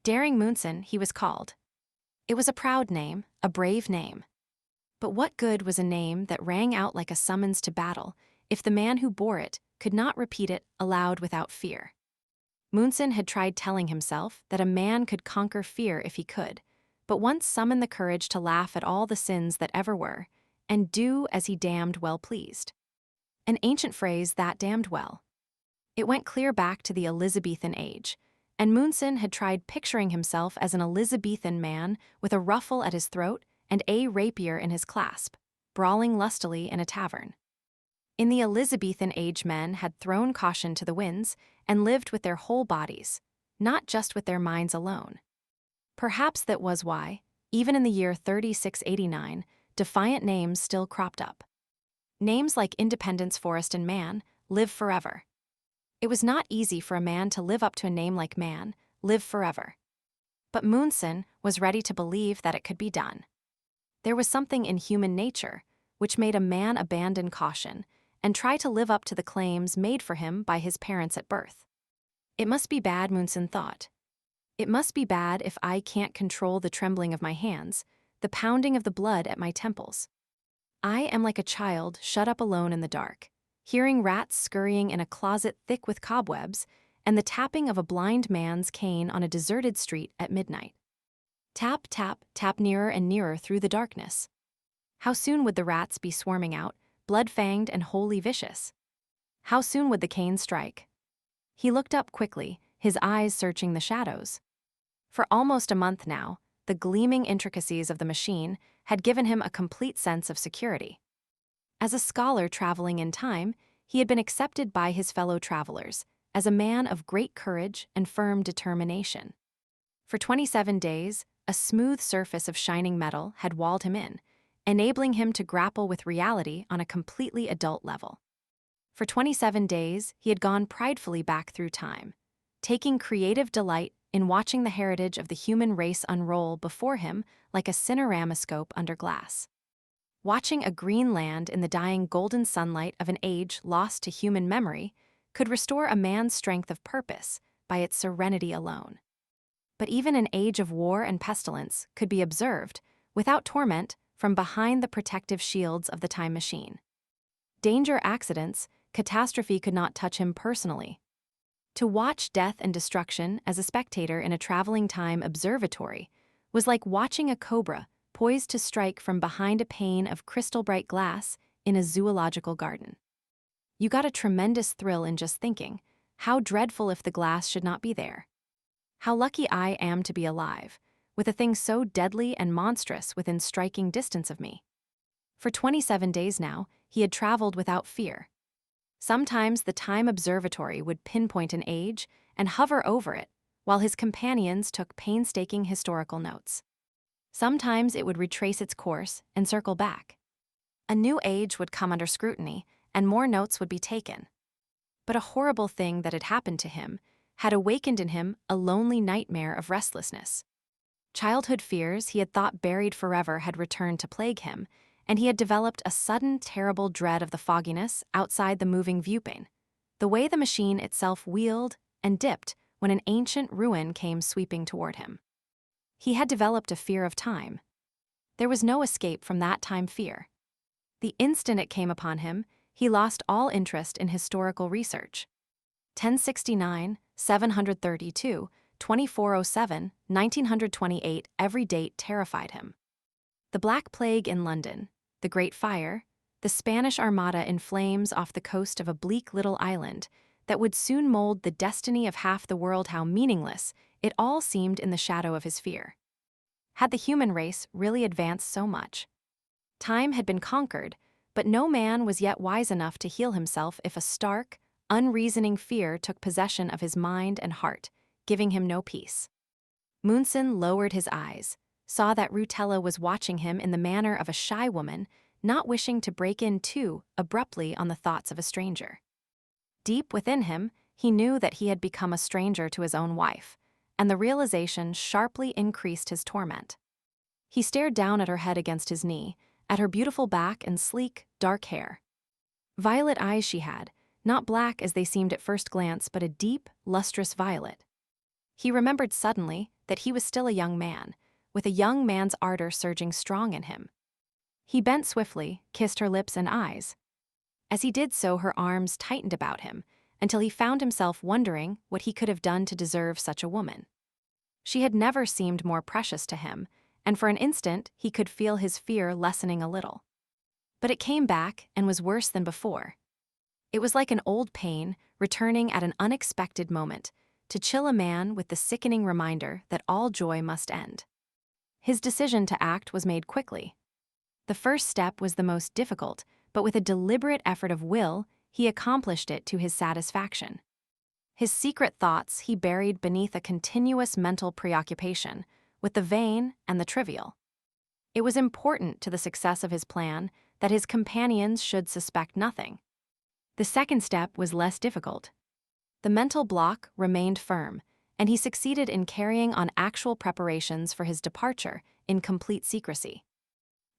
Daring Moonson, he was called. It was a proud name, a brave name. But what good was a name that rang out like a summons to battle if the man who bore it could not repeat it aloud without fear? Moonson had tried telling himself that a man could conquer fear if he could, but once summoned the courage to laugh at all the sins that ever were, and do as he damned well pleased. An ancient phrase that damned well. It went clear back to the Elizabethan age, and Moonson had tried picturing himself as an Elizabethan man with a ruffle at his throat and a rapier in his clasp, brawling lustily in a tavern. In the Elizabethan age, men had thrown caution to the winds and lived with their whole bodies, not just with their minds alone. Perhaps that was why, even in the year 3689, defiant names still cropped up. Names like Independence, Forest, and Man live forever. It was not easy for a man to live up to a name like Man, live forever. But Moonson was ready to believe that it could be done. There was something in human nature which made a man abandon caution and try to live up to the claims made for him by his parents at birth. It must be bad, Moonson thought. It must be bad if I can't control the trembling of my hands, the pounding of the blood at my temples. I am like a child shut up alone in the dark, hearing rats scurrying in a closet thick with cobwebs and the tapping of a blind man's cane on a deserted street at midnight. Tap, tap, tap, nearer and nearer through the darkness. How soon would the rats be swarming out, blood-fanged and wholly vicious? How soon would the cane strike? He looked up quickly, his eyes searching the shadows. For almost a month now, the gleaming intricacies of the machine had given him a complete sense of security. As a scholar traveling in time, he had been accepted by his fellow travelers as a man of great courage and firm determination. For 27 days, a smooth surface of shining metal had walled him in, enabling him to grapple with reality on a completely adult level. For 27 days, he had gone pridefully back through time, taking creative delight in watching the heritage of the human race unroll before him like a cineramiscope under glass. Watching a green land in the dying golden sunlight of an age lost to human memory could restore a man's strength of purpose by its serenity alone. But even an age of war and pestilence could be observed, without torment, from behind the protective shields of the time machine. Danger, accidents, catastrophe could not touch him personally. To watch death and destruction as a spectator in a traveling time observatory was like watching a cobra poised to strike from behind a pane of crystal-bright glass in a zoological garden. You got a tremendous thrill in just thinking, how dreadful if the glass should not be there. How lucky I am to be alive, with a thing so deadly and monstrous within striking distance of me. For 27 days now, he had traveled without fear. Sometimes the time observatory would pinpoint an age and hover over it, while his companions took painstaking historical notes. Sometimes it would retrace its course and circle back. A new age would come under scrutiny, and more notes would be taken. But a horrible thing that had happened to him had awakened in him a lonely nightmare of restlessness. Childhood fears he had thought buried forever had returned to plague him, and he had developed a sudden, terrible dread of the fogginess outside the moving viewplane, the way the machine itself wheeled and dipped when an ancient ruin came sweeping toward him. He had developed a fear of time. There was no escape from that time fear. The instant it came upon him, he lost all interest in historical research. 1069, 732, 2407, 1928, every date terrified him. The Black Plague in London, the Great Fire, the Spanish Armada in flames off the coast of a bleak little island that would soon mold the destiny of half the world, how meaningless it all seemed in the shadow of his fear. Had the human race really advanced so much? Time had been conquered, but no man was yet wise enough to heal himself if a stark, unreasoning fear took possession of his mind and heart, giving him no peace. Moonson lowered his eyes, saw that Rutella was watching him in the manner of a shy woman, not wishing to break in too abruptly on the thoughts of a stranger. Deep within him, he knew that he had become a stranger to his own wife, and the realization sharply increased his torment. He stared down at her head against his knee, at her beautiful back and sleek, dark hair. Violet eyes she had, not black as they seemed at first glance, but a deep, lustrous violet. He remembered suddenly that he was still a young man, with a young man's ardor surging strong in him. He bent swiftly, kissed her lips and eyes. As he did so, her arms tightened about him, until he found himself wondering what he could have done to deserve such a woman. She had never seemed more precious to him, and for an instant he could feel his fear lessening a little. But it came back and was worse than before. It was like an old pain returning at an unexpected moment, to chill a man with the sickening reminder that all joy must end. His decision to act was made quickly. The first step was the most difficult, but with a deliberate effort of will, he accomplished it to his satisfaction. His secret thoughts he buried beneath a continuous mental preoccupation with the vain and the trivial. It was important to the success of his plan that his companions should suspect nothing. The second step was less difficult. The mental block remained firm, and he succeeded in carrying on actual preparations for his departure in complete secrecy.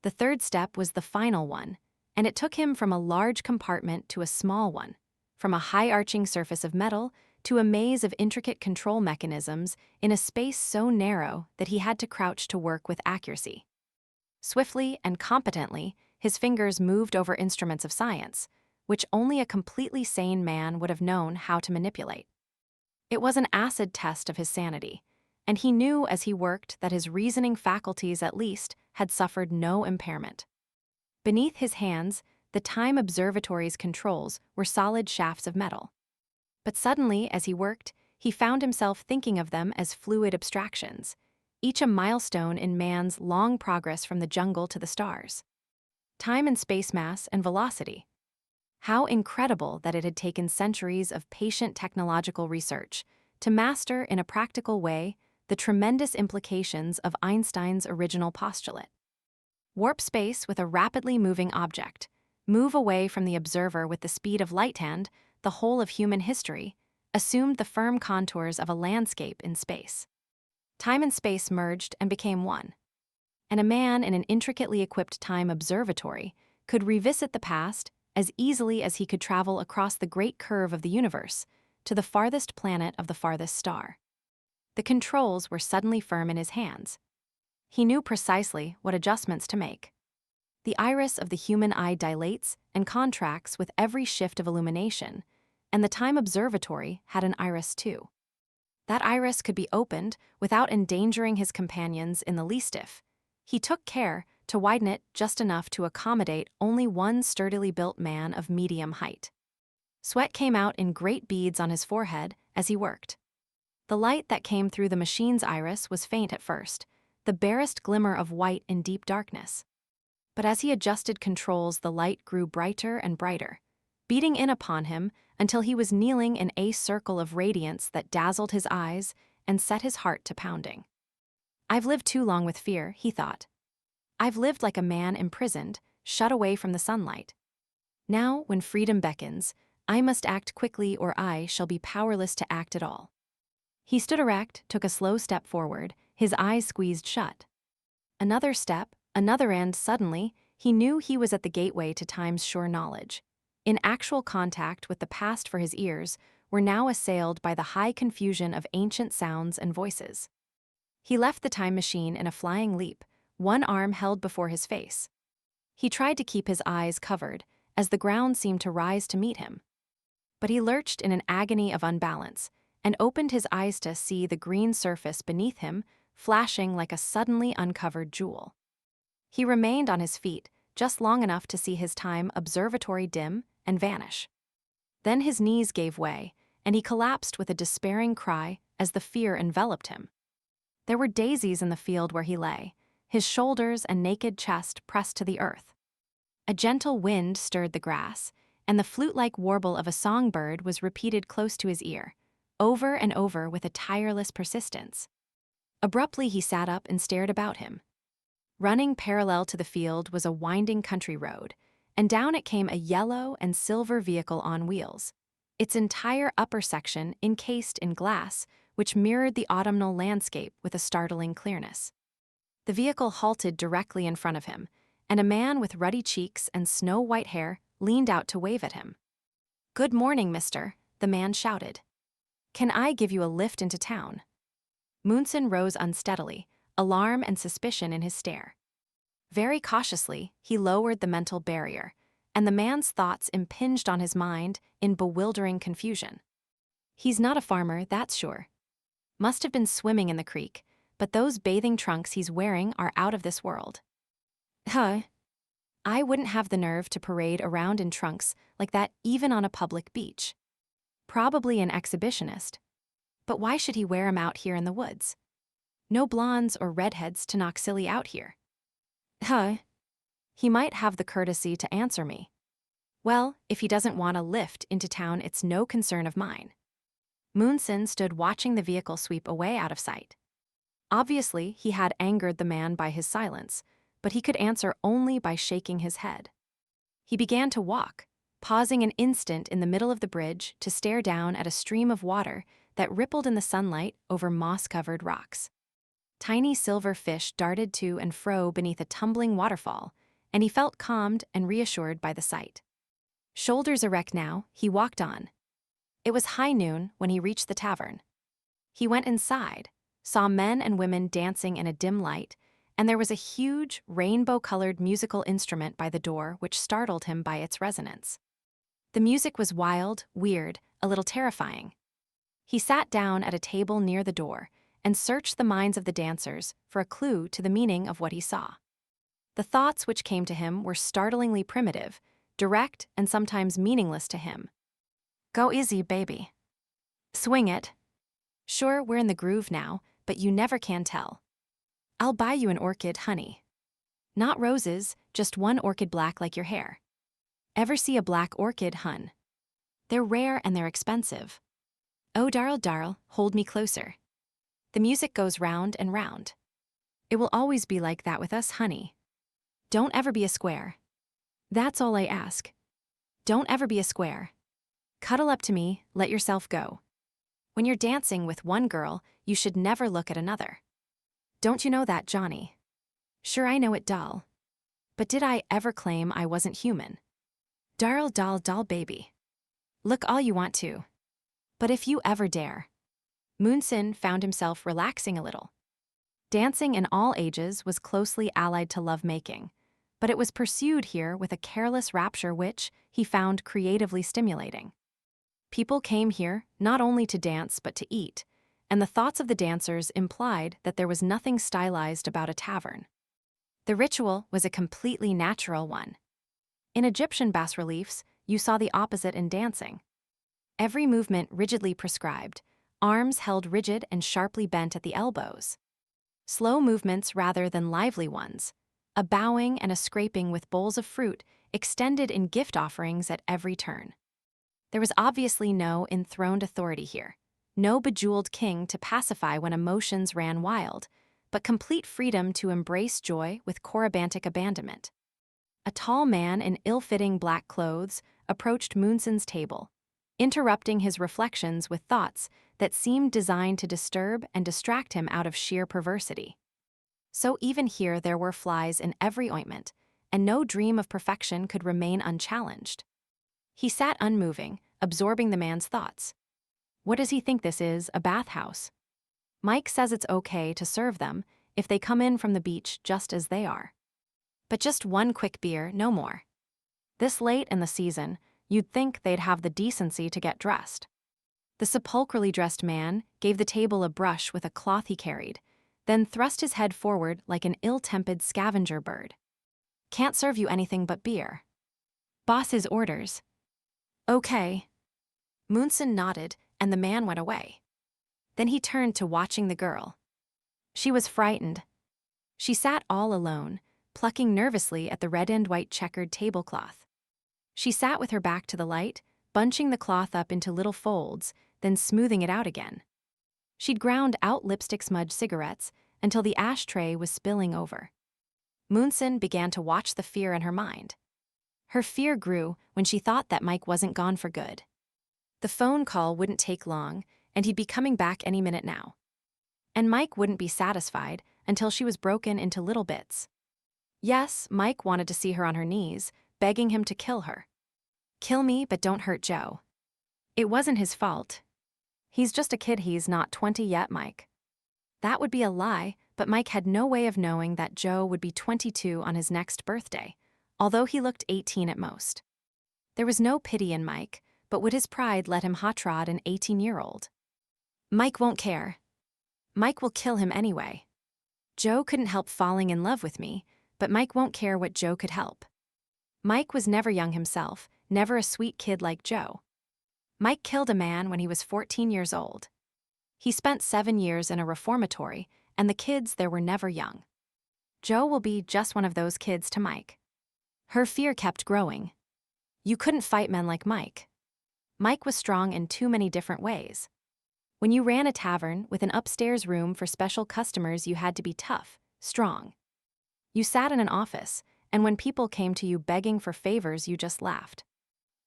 The third step was the final one, and it took him from a large compartment to a small one, from a high-arching surface of metal to a maze of intricate control mechanisms in a space so narrow that he had to crouch to work with accuracy. Swiftly and competently, his fingers moved over instruments of science, which only a completely sane man would have known how to manipulate. It was an acid test of his sanity, and he knew as he worked that his reasoning faculties at least had suffered no impairment. Beneath his hands, the Time Observatory's controls were solid shafts of metal. But suddenly, as he worked, he found himself thinking of them as fluid abstractions, each a milestone in man's long progress from the jungle to the stars. Time and space mass and velocity. How incredible that it had taken centuries of patient technological research to master in a practical way the tremendous implications of Einstein's original postulate. Warp space with a rapidly moving object, move away from the observer with the speed of light-hand, the whole of human history, assumed the firm contours of a landscape in space. Time and space merged and became one. And a man in an intricately equipped time observatory could revisit the past as easily as he could travel across the great curve of the universe to the farthest planet of the farthest star. The controls were suddenly firm in his hands. He knew precisely what adjustments to make. The iris of the human eye dilates and contracts with every shift of illumination, and the time observatory had an iris too. That iris could be opened without endangering his companions in the least if he took care to widen it just enough to accommodate only one sturdily built man of medium height. Sweat came out in great beads on his forehead as he worked. The light that came through the machine's iris was faint at first, the barest glimmer of white in deep darkness. But as he adjusted controls, the light grew brighter and brighter, beating in upon him until he was kneeling in a circle of radiance that dazzled his eyes and set his heart to pounding. I've lived too long with fear, he thought. I've lived like a man imprisoned, shut away from the sunlight. Now, when freedom beckons, I must act quickly or I shall be powerless to act at all. He stood erect, took a slow step forward, his eyes squeezed shut. Another step, another, and suddenly, he knew he was at the gateway to time's sure knowledge. In actual contact with the past, for his ears were now assailed by the high confusion of ancient sounds and voices. He left the time machine in a flying leap, one arm held before his face. He tried to keep his eyes covered, as the ground seemed to rise to meet him. But he lurched in an agony of unbalance, and opened his eyes to see the green surface beneath him flashing like a suddenly uncovered jewel. He remained on his feet just long enough to see his time observatory dim and vanish. Then his knees gave way, and he collapsed with a despairing cry as the fear enveloped him. There were daisies in the field where he lay, his shoulders and naked chest pressed to the earth. A gentle wind stirred the grass, and the flute-like warble of a songbird was repeated close to his ear, over and over with a tireless persistence. Abruptly he sat up and stared about him. Running parallel to the field was a winding country road, and down it came a yellow and silver vehicle on wheels, its entire upper section encased in glass, which mirrored the autumnal landscape with a startling clearness. The vehicle halted directly in front of him, and a man with ruddy cheeks and snow-white hair leaned out to wave at him. "Good morning, mister," the man shouted. "Can I give you a lift into town?" Moonson rose unsteadily, alarm and suspicion in his stare. Very cautiously, he lowered the mental barrier, and the man's thoughts impinged on his mind in bewildering confusion. He's not a farmer, that's sure. Must have been swimming in the creek, but those bathing trunks he's wearing are out of this world. Huh. I wouldn't have the nerve to parade around in trunks like that even on a public beach. Probably an exhibitionist. But why should he wear 'em out here in the woods? No blondes or redheads to knock silly out here. Huh. He might have the courtesy to answer me. Well, if he doesn't want a lift into town, it's no concern of mine. Moonson stood watching the vehicle sweep away out of sight. Obviously, he had angered the man by his silence, but he could answer only by shaking his head. He began to walk, pausing an instant in the middle of the bridge to stare down at a stream of water that rippled in the sunlight over moss-covered rocks. Tiny silver fish darted to and fro beneath a tumbling waterfall, and he felt calmed and reassured by the sight. Shoulders erect now, he walked on. It was high noon when he reached the tavern. He went inside, saw men and women dancing in a dim light, and there was a huge, rainbow-colored musical instrument by the door which startled him by its resonance. The music was wild, weird, a little terrifying. He sat down at a table near the door and searched the minds of the dancers for a clue to the meaning of what he saw. The thoughts which came to him were startlingly primitive, direct and sometimes meaningless to him. Go easy, baby. Swing it. Sure, we're in the groove now, but you never can tell. I'll buy you an orchid, honey. Not roses, just one orchid black like your hair. Ever see a black orchid, hun? They're rare and they're expensive. Oh, darl, hold me closer. The music goes round and round. It will always be like that with us, honey. Don't ever be a square. That's all I ask. Don't ever be a square. Cuddle up to me, let yourself go. When you're dancing with one girl, you should never look at another. Don't you know that, Johnny? Sure, I know it, doll. But did I ever claim I wasn't human? Darl, doll, baby. Look all you want to. But if you ever dare. Moonson found himself relaxing a little. Dancing in all ages was closely allied to lovemaking, but it was pursued here with a careless rapture which he found creatively stimulating. People came here not only to dance but to eat, and the thoughts of the dancers implied that there was nothing stylized about a tavern. The ritual was a completely natural one. In Egyptian bas-reliefs, you saw the opposite in dancing. Every movement rigidly prescribed, arms held rigid and sharply bent at the elbows. Slow movements rather than lively ones, a bowing and a scraping with bowls of fruit extended in gift offerings at every turn. There was obviously no enthroned authority here, no bejeweled king to pacify when emotions ran wild, but complete freedom to embrace joy with corybantic abandonment. A tall man in ill-fitting black clothes approached Moonson's table, interrupting his reflections with thoughts that seemed designed to disturb and distract him out of sheer perversity. So even here there were flies in every ointment, and no dream of perfection could remain unchallenged. He sat unmoving, absorbing the man's thoughts. What does he think this is, a bathhouse? Mike says it's okay to serve them if they come in from the beach just as they are. But just one quick beer, no more. This late in the season, you'd think they'd have the decency to get dressed. The sepulchrally dressed man gave the table a brush with a cloth he carried, then thrust his head forward like an ill-tempered scavenger bird. Can't serve you anything but beer. Boss's orders. Okay. Moonson nodded, and the man went away. Then he turned to watching the girl. She was frightened. She sat all alone, plucking nervously at the red and white checkered tablecloth. She sat with her back to the light, bunching the cloth up into little folds, then smoothing it out again. She'd ground out lipstick-smudged cigarettes until the ashtray was spilling over. Moonson began to watch the fear in her mind. Her fear grew when she thought that Mike wasn't gone for good. The phone call wouldn't take long, and he'd be coming back any minute now. And Mike wouldn't be satisfied until she was broken into little bits. Yes, Mike wanted to see her on her knees, begging him to kill her. Kill me, but don't hurt Joe. It wasn't his fault. He's just a kid, he's not 20 yet, Mike. That would be a lie, but Mike had no way of knowing that Joe would be 22 on his next birthday, although he looked 18 at most. There was no pity in Mike, but would his pride let him hot-rod an 18-year-old? Mike won't care. Mike will kill him anyway. Joe couldn't help falling in love with me, but Mike won't care what Joe could help. Mike was never young himself, never a sweet kid like Joe. Mike killed a man when he was 14 years old. He spent 7 years in a reformatory, and the kids there were never young. Joe will be just one of those kids to Mike. Her fear kept growing. You couldn't fight men like Mike. Mike was strong in too many different ways. When you ran a tavern with an upstairs room for special customers, you had to be tough, strong. You sat in an office, and when people came to you begging for favors, you just laughed.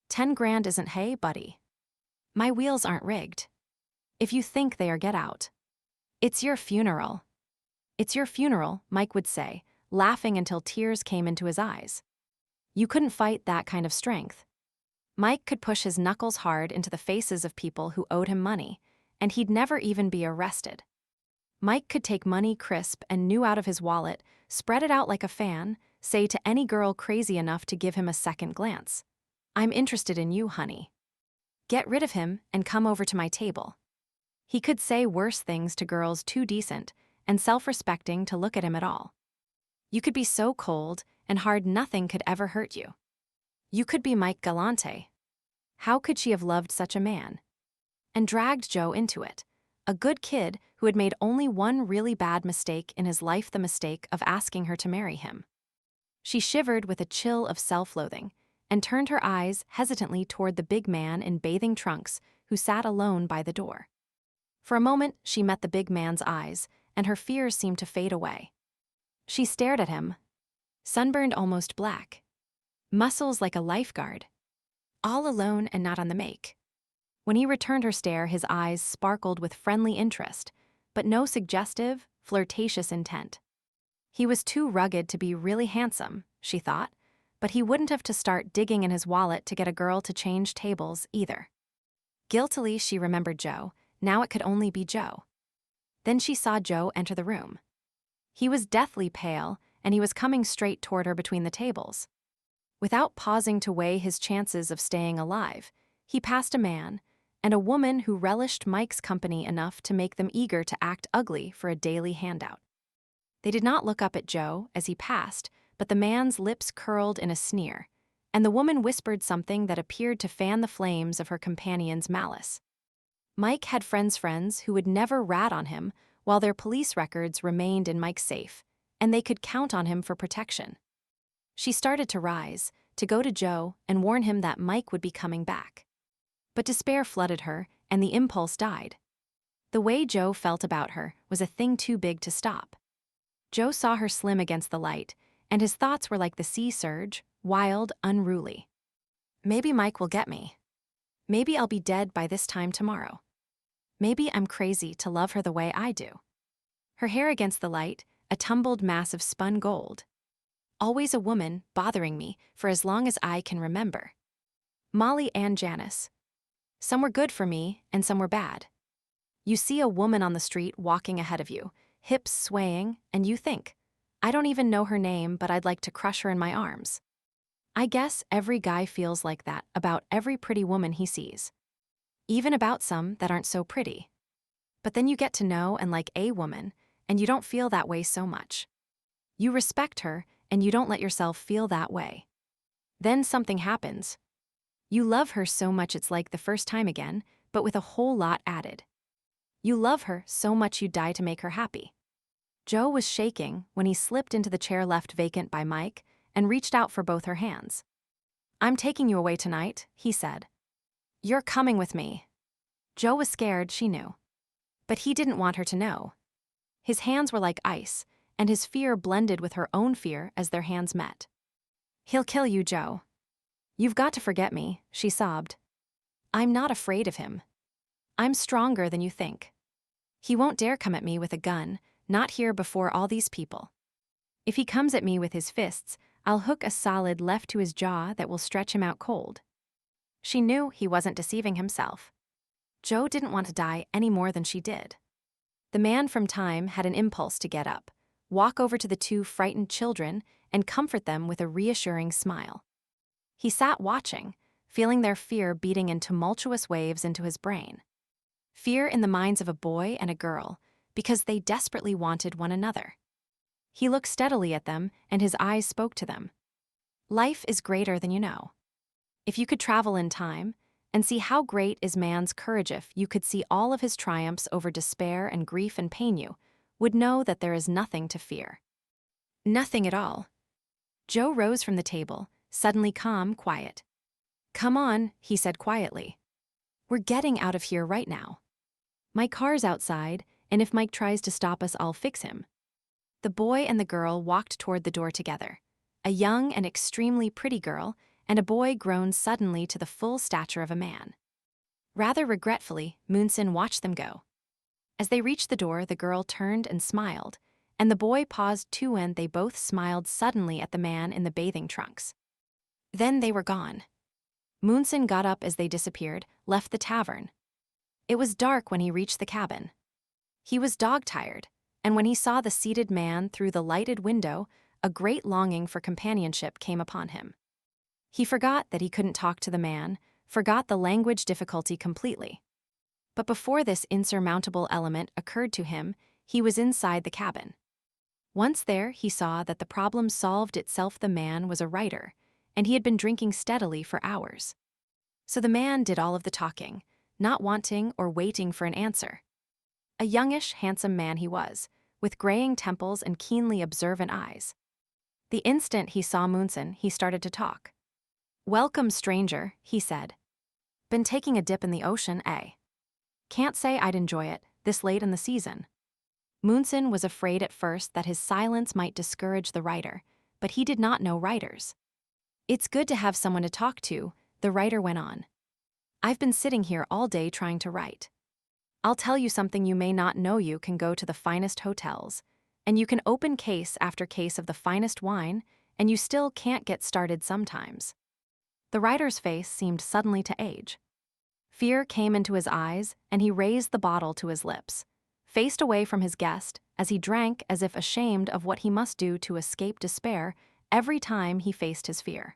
10 grand isn't hay, buddy. My wheels aren't rigged. If you think they are, get out. It's your funeral. It's your funeral, Mike would say, laughing until tears came into his eyes. You couldn't fight that kind of strength. Mike could push his knuckles hard into the faces of people who owed him money, and he'd never even be arrested. Mike could take money crisp and new out of his wallet, spread it out like a fan, say to any girl crazy enough to give him a second glance, "I'm interested in you, honey. Get rid of him and come over to my table." He could say worse things to girls too decent and self-respecting to look at him at all. You could be so cold and hard nothing could ever hurt you. You could be Mike Galante. How could she have loved such a man? And dragged Joe into it, a good kid who had made only one really bad mistake in his life, the mistake of asking her to marry him. She shivered with a chill of self-loathing and turned her eyes hesitantly toward the big man in bathing trunks who sat alone by the door. For a moment, she met the big man's eyes, and her fears seemed to fade away. She stared at him, sunburned almost black, muscles like a lifeguard, all alone and not on the make. When he returned her stare, his eyes sparkled with friendly interest, but no suggestive, flirtatious intent. He was too rugged to be really handsome, she thought, but he wouldn't have to start digging in his wallet to get a girl to change tables either. Guiltily, she remembered Joe. Now it could only be Joe. Then she saw Joe enter the room. He was deathly pale, and he was coming straight toward her between the tables. Without pausing to weigh his chances of staying alive, he passed a man and a woman who relished Mike's company enough to make them eager to act ugly for a daily handout. They did not look up at Joe as he passed, but the man's lips curled in a sneer, and the woman whispered something that appeared to fan the flames of her companion's malice. Mike had friends who would never rat on him while their police records remained in Mike's safe, and they could count on him for protection. She started to rise, to go to Joe and warn him that Mike would be coming back. But despair flooded her, and the impulse died. The way Joe felt about her was a thing too big to stop. Joe saw her slim against the light, and his thoughts were like the sea surge, wild, unruly. Maybe Mike will get me. Maybe I'll be dead by this time tomorrow. Maybe I'm crazy to love her the way I do. Her hair against the light, a tumbled mass of spun gold. Always a woman bothering me for as long as I can remember. Molly and Janice. Some were good for me, and some were bad. You see a woman on the street walking ahead of you, hips swaying, and you think, I don't even know her name, but I'd like to crush her in my arms. I guess every guy feels like that about every pretty woman he sees. Even about some that aren't so pretty. But then you get to know and like a woman, and you don't feel that way so much. You respect her, and you don't let yourself feel that way. Then something happens. You love her so much it's like the first time again, but with a whole lot added. You love her so much you'd die to make her happy. Joe was shaking when he slipped into the chair left vacant by Mike and reached out for both her hands. I'm taking you away tonight, he said. You're coming with me. Joe was scared, she knew. But he didn't want her to know. His hands were like ice, and his fear blended with her own fear as their hands met. He'll kill you, Joe. You've got to forget me, she sobbed. I'm not afraid of him. I'm stronger than you think. He won't dare come at me with a gun, not here before all these people. If he comes at me with his fists, I'll hook a solid left to his jaw that will stretch him out cold. She knew he wasn't deceiving himself. Joe didn't want to die any more than she did. The man from time had an impulse to get up, walk over to the two frightened children, and comfort them with a reassuring smile. He sat watching, feeling their fear beating in tumultuous waves into his brain. Fear in the minds of a boy and a girl, because they desperately wanted one another. He looked steadily at them, and his eyes spoke to them. Life is greater than you know. If you could travel in time, and see how great is man's courage, if you could see all of his triumphs over despair and grief and pain, you would know that there is nothing to fear. Nothing at all. Joe rose from the table, suddenly calm, quiet. "Come on," he said quietly. "We're getting out of here right now. My car's outside, and if Mike tries to stop us, I'll fix him." The boy and the girl walked toward the door together. A young and extremely pretty girl, and a boy grown suddenly to the full stature of a man. Rather regretfully, Moonson watched them go. As they reached the door, the girl turned and smiled, and the boy paused too, and they both smiled suddenly at the man in the bathing trunks. Then they were gone. Moonson got up as they disappeared, left the tavern. It was dark when he reached the cabin. He was dog-tired, and when he saw the seated man through the lighted window, a great longing for companionship came upon him. He forgot that he couldn't talk to the man, forgot the language difficulty completely. But before this insurmountable element occurred to him, he was inside the cabin. Once there, he saw that the problem solved itself. The man was a writer, and he had been drinking steadily for hours. So the man did all of the talking, not wanting or waiting for an answer. A youngish, handsome man he was, with graying temples and keenly observant eyes. The instant he saw Moonson, he started to talk. "Welcome, stranger," he said. "Been taking a dip in the ocean, eh? Can't say I'd enjoy it, this late in the season." Moonson was afraid at first that his silence might discourage the writer, but he did not know writers. "It's good to have someone to talk to," the writer went on. "I've been sitting here all day trying to write. I'll tell you something you may not know. You can go to the finest hotels, and you can open case after case of the finest wine, and you still can't get started sometimes." The writer's face seemed suddenly to age. Fear came into his eyes, and he raised the bottle to his lips, faced away from his guest as he drank as if ashamed of what he must do to escape despair every time he faced his fear.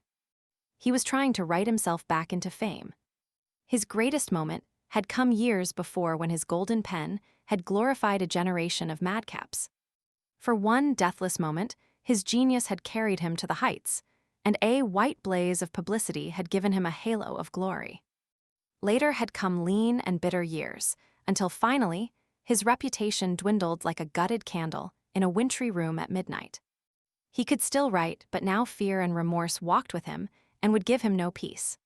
He was trying to write himself back into fame. His greatest moment had come years before, when his golden pen had glorified a generation of madcaps. For one deathless moment, his genius had carried him to the heights, and a white blaze of publicity had given him a halo of glory. Later had come lean and bitter years, until finally, his reputation dwindled like a gutted candle in a wintry room at midnight. He could still write, but now fear and remorse walked with him and would give him no peace.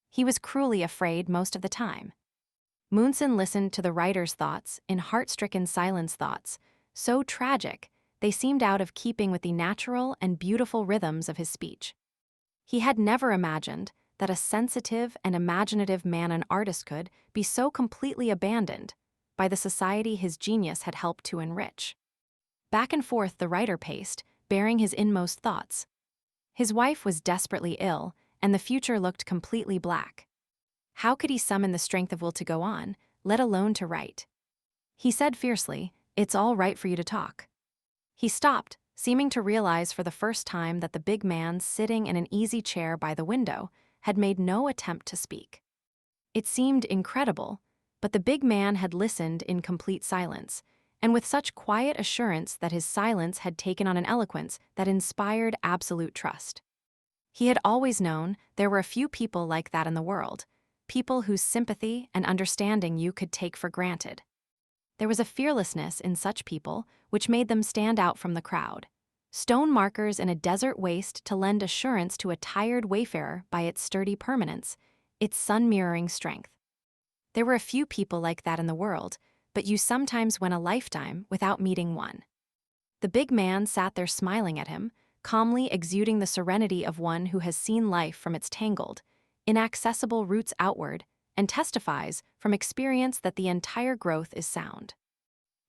He was cruelly afraid most of the time. Moonson listened to the writer's thoughts in heart-stricken silence, thoughts so tragic they seemed out of keeping with the natural and beautiful rhythms of his speech. He had never imagined that a sensitive and imaginative man and artist could be so completely abandoned by the society his genius had helped to enrich. Back and forth the writer paced, bearing his inmost thoughts. His wife was desperately ill, and the future looked completely black. How could he summon the strength of will to go on, let alone to write? He said fiercely, "It's all right for you to talk." He stopped, seeming to realize for the first time that the big man sitting in an easy chair by the window had made no attempt to speak. It seemed incredible, but the big man had listened in complete silence, and with such quiet assurance that his silence had taken on an eloquence that inspired absolute trust. He had always known there were a few people like that in the world, people whose sympathy and understanding you could take for granted. There was a fearlessness in such people which made them stand out from the crowd. Stone markers in a desert waste to lend assurance to a tired wayfarer by its sturdy permanence, its sun-mirroring strength. There were a few people like that in the world, but you sometimes went a lifetime without meeting one. The big man sat there smiling at him, calmly exuding the serenity of one who has seen life from its tangled, inaccessible roots outward, and testifies from experience that the entire growth is sound.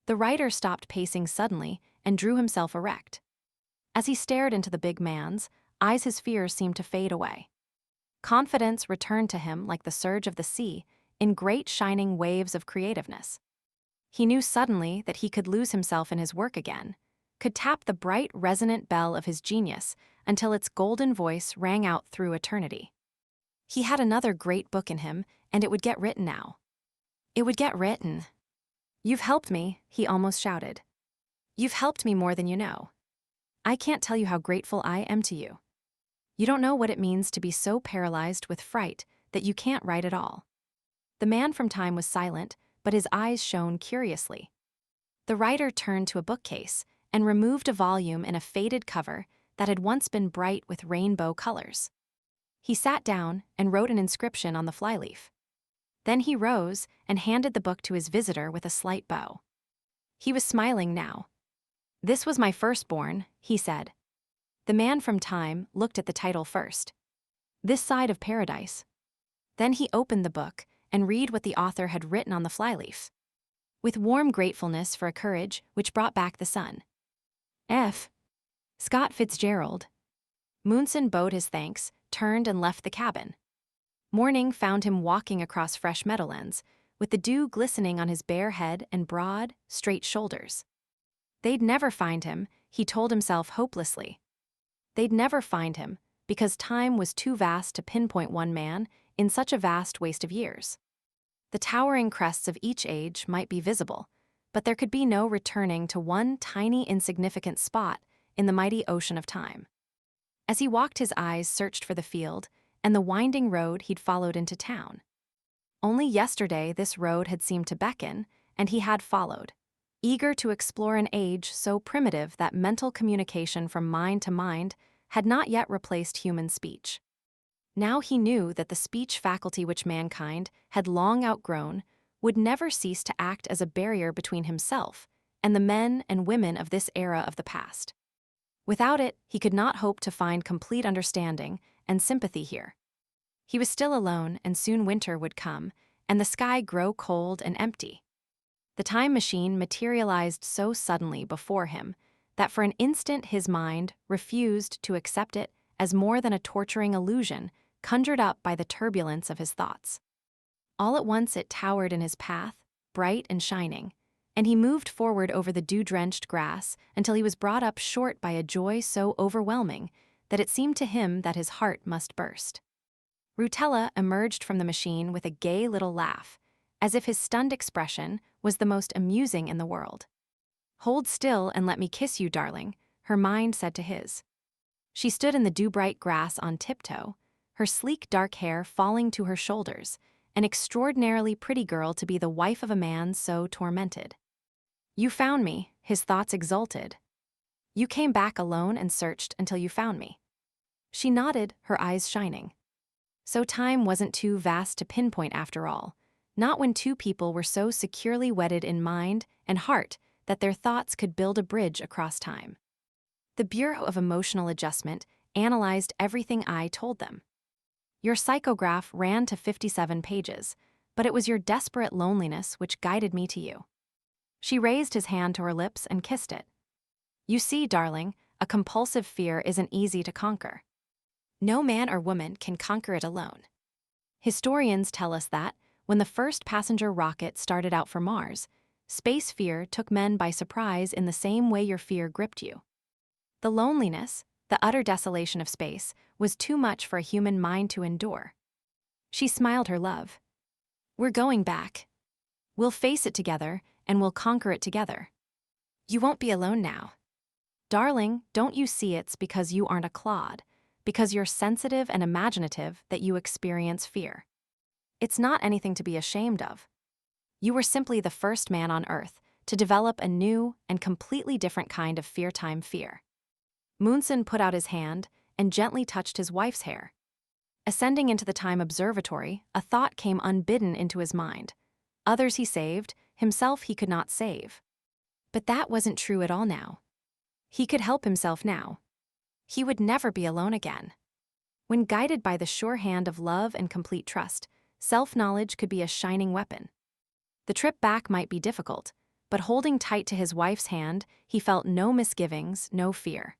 The writer stopped pacing suddenly and drew himself erect. As he stared into the big man's eyes, his fears seemed to fade away. Confidence returned to him like the surge of the sea in great shining waves of creativeness. He knew suddenly that he could lose himself in his work again, could tap the bright, resonant bell of his genius until its golden voice rang out through eternity. He had another great book in him, and it would get written now. It would get written. "You've helped me," he almost shouted. "You've helped me more than you know. I can't tell you how grateful I am to you. You don't know what it means to be so paralyzed with fright that you can't write at all." The man from Time was silent, but his eyes shone curiously. The writer turned to a bookcase and removed a volume in a faded cover that had once been bright with rainbow colors. He sat down and wrote an inscription on the flyleaf. Then he rose and handed the book to his visitor with a slight bow. He was smiling now. "This was my firstborn," he said. The man from Time looked at the title first. "This Side of Paradise." Then he opened the book and read what the author had written on the flyleaf. "With warm gratefulness for a courage which brought back the sun. F. Scott Fitzgerald." Moonson bowed his thanks, turned and left the cabin. Morning found him walking across fresh meadowlands, with the dew glistening on his bare head and broad, straight shoulders. They'd never find him, he told himself hopelessly. They'd never find him, because time was too vast to pinpoint one man in such a vast waste of years. The towering crests of each age might be visible, but there could be no returning to one tiny insignificant spot in the mighty ocean of time. As he walked, his eyes searched for the field and the winding road he'd followed into town. Only yesterday this road had seemed to beckon, and he had followed, eager to explore an age so primitive that mental communication from mind to mind had not yet replaced human speech. Now he knew that the speech faculty which mankind had long outgrown would never cease to act as a barrier between himself and the men and women of this era of the past. Without it, he could not hope to find complete understanding and sympathy here. He was still alone, and soon winter would come, and the sky grow cold and empty. The time machine materialized so suddenly before him that for an instant his mind refused to accept it as more than a torturing illusion conjured up by the turbulence of his thoughts. All at once it towered in his path, bright and shining, and he moved forward over the dew-drenched grass until he was brought up short by a joy so overwhelming that it seemed to him that his heart must burst. Rutella emerged from the machine with a gay little laugh, as if his stunned expression was the most amusing in the world. "Hold still and let me kiss you, darling," her mind said to his. She stood in the dew-bright grass on tiptoe, her sleek dark hair falling to her shoulders, an extraordinarily pretty girl to be the wife of a man so tormented. "You found me," his thoughts exulted. "You came back alone and searched until you found me." She nodded, her eyes shining. So time wasn't too vast to pinpoint after all, not when two people were so securely wedded in mind and heart that their thoughts could build a bridge across time. The Bureau of Emotional Adjustment analyzed everything I told them. Your psychograph ran to 57 pages, but it was your desperate loneliness which guided me to you. She raised his hand to her lips and kissed it. "You see, darling, a compulsive fear isn't easy to conquer. No man or woman can conquer it alone. Historians tell us that, when the first passenger rocket started out for Mars, space fear took men by surprise in the same way your fear gripped you. The loneliness, the utter desolation of space, was too much for a human mind to endure." She smiled her love. "We're going back. We'll face it together, and we'll conquer it together. You won't be alone now. Darling, don't you see it's because you aren't a clod, because you're sensitive and imaginative that you experience fear. It's not anything to be ashamed of. You were simply the first man on Earth to develop a new and completely different kind of fear-time fear." Moonson put out his hand and gently touched his wife's hair. Ascending into the time observatory, a thought came unbidden into his mind. Others he saved, himself he could not save. But that wasn't true at all now. He could help himself now. He would never be alone again. When guided by the sure hand of love and complete trust, self-knowledge could be a shining weapon. The trip back might be difficult, but holding tight to his wife's hand, he felt no misgivings, no fear.